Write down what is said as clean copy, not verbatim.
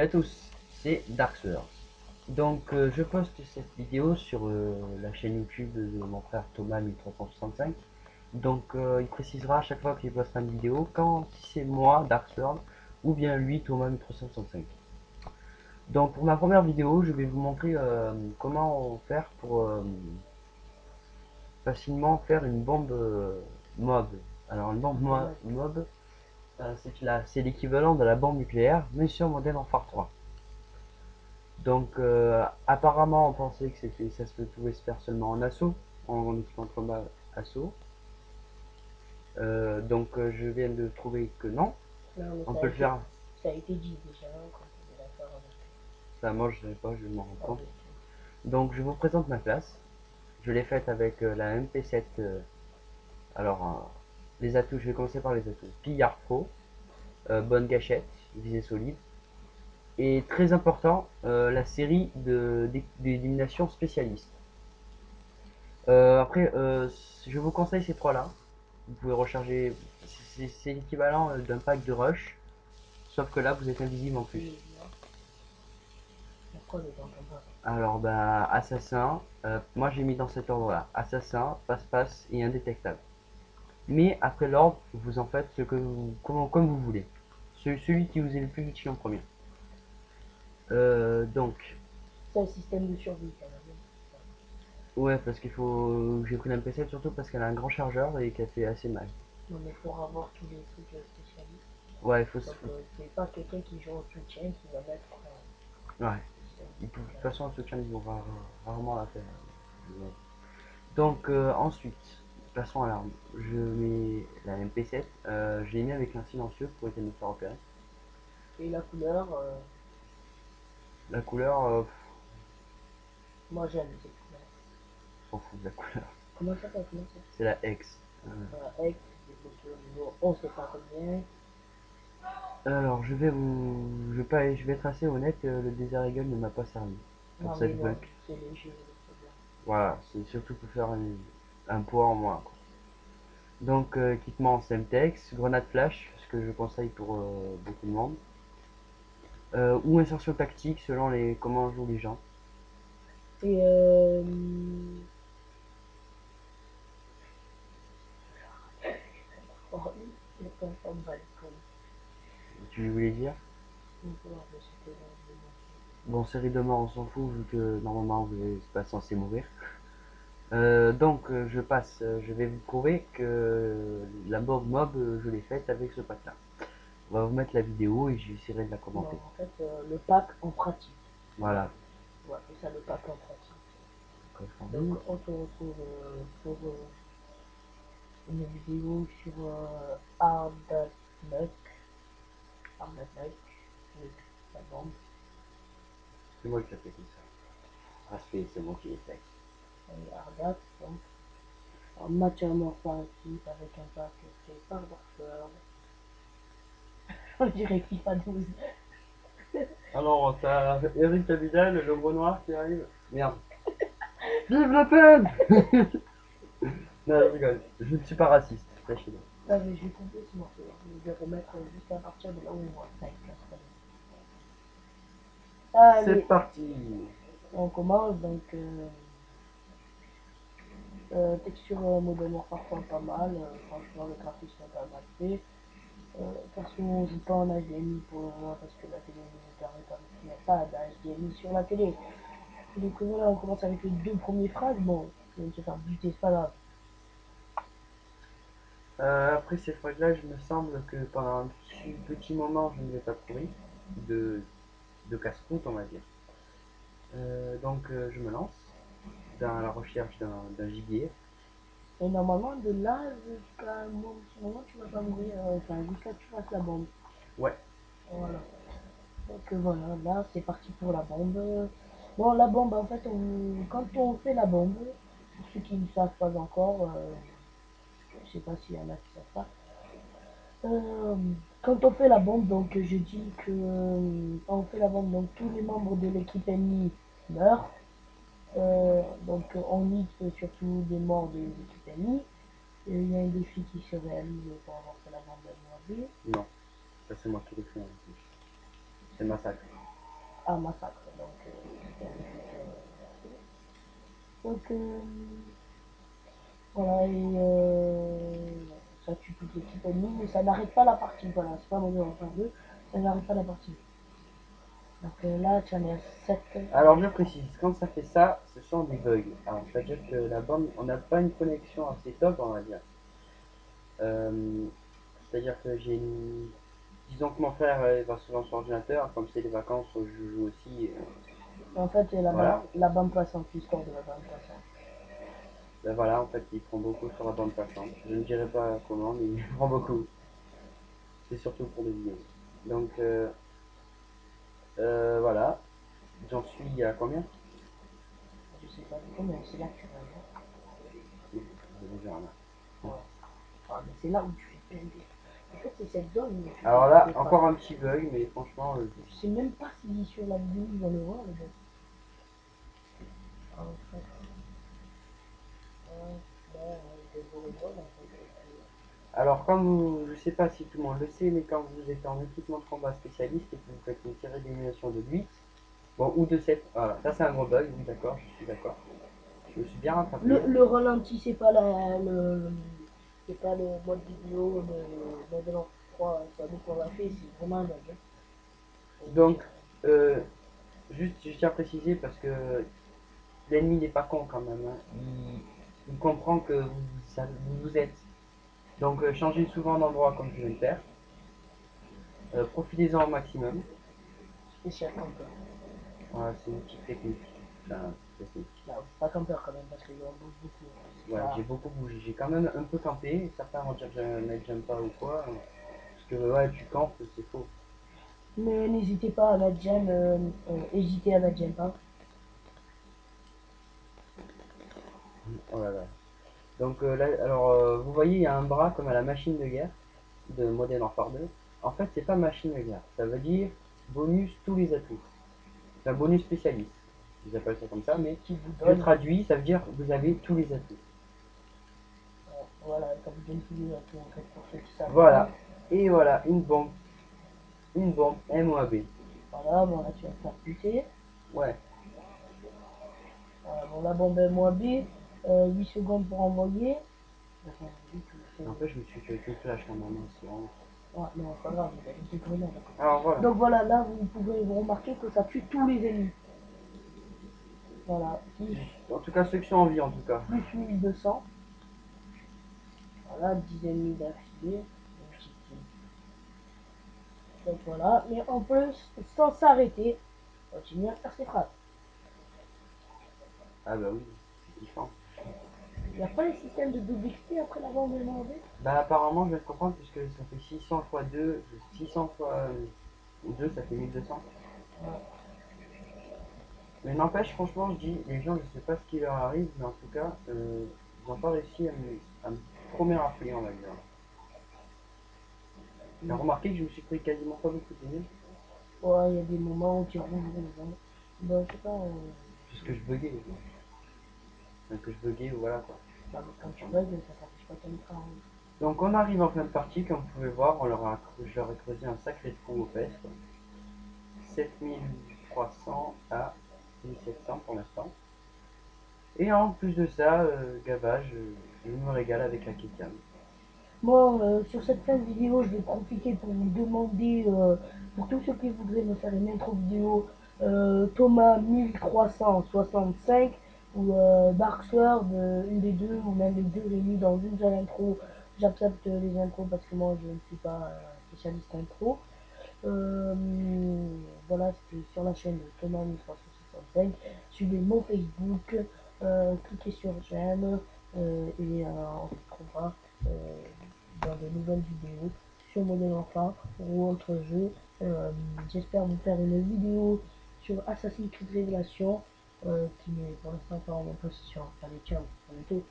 à tous, c'est Darksword. Donc je poste cette vidéo sur la chaîne YouTube de mon frère Thomas 1365. Donc il précisera à chaque fois qu'il postera une vidéo quand si c'est moi Darksword ou bien lui Thomas 1365. Donc pour ma première vidéo, je vais vous montrer comment faire pour facilement faire une bombe mob. Alors une bombe mob, c'est l'équivalent de la bombe nucléaire, mais sur Modern Warfare 3. Donc apparemment on pensait que ça se pouvait se faire seulement en assaut, en équipement de combat assaut. Donc je viens de trouver que non, Non, on peut le faire. Ça a été dit déjà quand on est d'accord avec. Ça moi je ne sais pas, je m'en rends compte. Avec Donc je vous présente ma classe. Je l'ai faite avec la MP7. Alors les atouts, je vais commencer par les atouts. Pillard Pro, bonne gâchette, visée solide. Et très important, la série d'élimination spécialiste. Après, je vous conseille ces trois-là. Vous pouvez recharger, c'est l'équivalent d'un pack de rush, sauf que là vous êtes invisible en plus. Pourquoi les gens comme ça? Alors, bah, assassin, moi j'ai mis dans cet ordre-là assassin, passe-passe et indétectable. Mais après l'ordre, vous en faites ce que comme vous voulez. Celui qui vous est le plus utile en premier. Donc, C'est un système de survie quand même. ouais, parce qu'il faut. J'ai pris la MP7 surtout parce qu'elle a un grand chargeur et qu'elle fait assez mal. Non, mais pour avoir tous les trucs spécialistes. Ouais, il faut. Donc, c'est pas quelqu'un qui joue au soutien qui va mettre Ouais. système De toute de façon, un soutien, ils vont rarement la faire. Donc, ensuite, passons à l'arme. Je mets la MP7. Je l'ai mis avec un silencieux pour éviter de me faire repérer. Et la couleur, La couleur, moi j'aime cette couleur. on s'en fout de la couleur. Comment ça s'appelle? Comment ça C'est la X. s'appelle X, des photos niveau on sait pas combien. Alors, je vais être assez honnête, le Desert Eagle ne m'a pas servi pour Non, mais cette non, bug. c'est léger le problème. Voilà, c'est surtout pour faire un poids en moins, quoi. Donc, équipement Semtex, grenade flash, ce que je conseille pour beaucoup de monde. Ou insertion tactique selon comment jouent les gens. Et oh, le temps ça me va les couilles. Tu voulais dire? C'était Bon, série de mort, on s'en fout, vu que normalement vous n'êtes pas censé mourir. Donc, je vais vous prouver que la mob, je l'ai faite avec ce pack là. On va vous mettre la vidéo et j'essaierai de la non, commenter. en fait, le pack en pratique. Voilà. On va appeler ça le pack en pratique. Donc, Donc, on se retrouve pour une vidéo sur Hard Nuck. Hard Nuck, la bombe. c'est moi qui ai fait comme ça. Respect, c'est moi qui l'ai fait. Et Hard donc, en matière morphale avec un pack fait par Darkford. On dirait FIFA 12. Alors, t'as Eric Abidal, le gros noir qui arrive. Merde. Vive la peine. Non, je rigole. Je ne suis pas raciste, sachez-le. Ah, mais je vais couper ce morceau. Je vais remettre juste à partir de là où on voit 5, 4. C'est Allez, parti. on commence donc. Texture Modern Warfare 3 pas mal, franchement le graphisme est pas mal fait. Perso on joue pas en HDMI pour le moment parce que la télé nous permet pas, parce qu'il n'y a pas d'HDMI sur la télé. Donc voilà, on commence avec les deux premiers frags, bon, je vais se faire buter, c'est pas grave. Après ces fois-là, je me semble que pendant un petit moment, je ne vais pas trouver de, de casse-croûte, on va dire. Donc, je me lance dans la recherche d'un gibier. Et normalement de là jusqu'à un moment tu vas pas mourir, enfin jusqu'à ce que tu fasses la bombe. Ouais. Voilà. Donc voilà, là c'est parti pour la bombe. Bon la bombe en fait quand on fait la bombe, pour ceux qui ne savent pas encore, je sais pas s'il y en a qui savent pas. Quand on fait la bombe, donc je dis que quand on fait la bombe, donc tous les membres de l'équipe ennemie meurent. Donc on nique surtout des morts des équipes ennemies. Il y a un défi qui se réalise pour avoir fait la bombe à moitié. Non, ça c'est moi qui l'ai fait en plus. C'est massacre. à Massacre. Donc, voilà, et ça tue toute l'équipe ennemie, mais ça n'arrête pas la partie. Voilà, c'est pas Modern Warfare 2, ça n'arrête pas la partie. Donc là, tu en es à 7. Alors je précise, quand ça fait ça, ce sont des bugs. Alors c'est-à-dire que la bande, on n'a pas une connexion assez top, on va dire. Euh, C'est-à-dire que j'ai une... Disons que mon frère va souvent sur l'ordinateur, comme c'est les vacances, je joue aussi. En fait, Voilà. la bande passante, l'histoire de la bande passante. Ben voilà, en fait, il prend beaucoup sur la bande passante. Je ne dirais pas comment, mais il prend beaucoup. C'est surtout pour les vidéos. Donc voilà, j'en suis à combien? Je sais pas combien, c'est là que tu vas voir. Non, j'ai déjà un là. Voilà. Ah, mais c'est là où tu fais plein. En fait, c'est cette zone où tu fais Alors là, des encore un petit bug, mais franchement, Je sais même pas si sur la vidéo ils vont le voir, les gars. En fait, ils devraient le voir, en fait. alors comme vous, je sais pas si tout le monde le sait, mais quand vous êtes en équipement de combat spécialiste et que vous faites une série d'élimination de 8, bon, ou de 7, voilà, ça c'est un gros bug, oui d'accord, je suis d'accord. Je me suis bien rattrapé. Le ralenti, c'est pas c'est pas le mode vidéo de Modern 3, c'est nous qu'on l'a fait, c'est vraiment un bug. Donc, euh, juste, je tiens à préciser parce que l'ennemi n'est pas con quand même, hein. Il comprend que vous êtes. Donc, changez souvent d'endroit comme je viens de faire. Profitez-en au maximum. Spécial campeur. Voilà, c'est une petite technique. Enfin, technique. Non, pas campeur quand même, parce qu'on bouge beaucoup. Ouais, j'ai beaucoup bougé. J'ai quand même un peu campé. Certains vont dire que j'aime pas ou quoi. Parce que ouais, tu campes, c'est faux. Mais n'hésitez pas à mettre j'aime, hésitez à mettre j'aime pas. Oh là là. Donc là, alors, vous voyez, il y a un bras comme à la machine de guerre de Modern Warfare 2. En fait, c'est pas machine de guerre. Ça veut dire bonus tous les atouts. C'est un bonus spécialiste. Ils appellent ça comme ça, mais Qui vous je donne, traduis, ça veut dire vous avez tous les atouts. voilà, ça vous donne tous les atouts en fait pour ceux qui savent pas. Voilà. Et voilà, une bombe MOAB. Voilà, bon là tu vas te faire buter. Ouais. Voilà, bon la bombe est moins B, 8 secondes pour envoyer. Enfin, En fait, je me suis fait avec une flash normalement. ouais, non, c'est pas grave, il y a des grenades. Alors voilà. Donc voilà, là vous pouvez vous remarquer que ça tue tous les ennemis. Voilà, En tout cas, ceux qui sont en vie, en tout cas. plus 1200. Voilà, 10 ennemis d'affilée. Donc voilà, mais en plus, sans s'arrêter, continuer à faire ses phrases. Ah bah oui, c'est kiffant. Il n'y a pas les systèmes de double XP après la bombe demandée. Bah apparemment, je vais te comprendre puisque ça fait 600 fois 2, 600 fois 2, ça fait 1200. Ouais. Mais n'empêche, franchement, je dis, les gens, je sais pas ce qui leur arrive, mais en tout cas, ils n'ont pas réussi à me trop me rappeler, on va dire. J'ai remarqué que je me suis pris quasiment pas beaucoup de dégâts. Ouais, il y a des moments où tu rouges, bah, je sais pas. Puisque je buguais. Enfin, que je buguais, ou voilà quoi. Bah, quand tu bugs, ça s'affiche pas ton écran. Donc on arrive en fin de partie, comme vous pouvez voir, je leur ai creusé un sacré trou aux fesses. 7300 à 1700 pour l'instant. Et en plus de ça, gavage, je me régale avec la Kecam. Moi, sur cette fin de vidéo, je vais profiter pour vous demander, pour tous ceux qui voudraient me faire une intro vidéo, Thomas 1365 ou Dark Sword, une des deux, ou même les deux réunis dans une seule intro. J'accepte les intros parce que moi, je ne suis pas spécialiste intro. Euh, voilà, c'était sur la chaîne de Thomas 1365. Suivez mon Facebook, cliquez sur j'aime et on se retrouvera dans de nouvelles vidéos sur Modern Warfare ou autre jeu. J'espère vous faire une vidéo sur Assassin's Creed Révélation qui n'est pour l'instant pas en mon possession. Allez, ciao, à bientôt.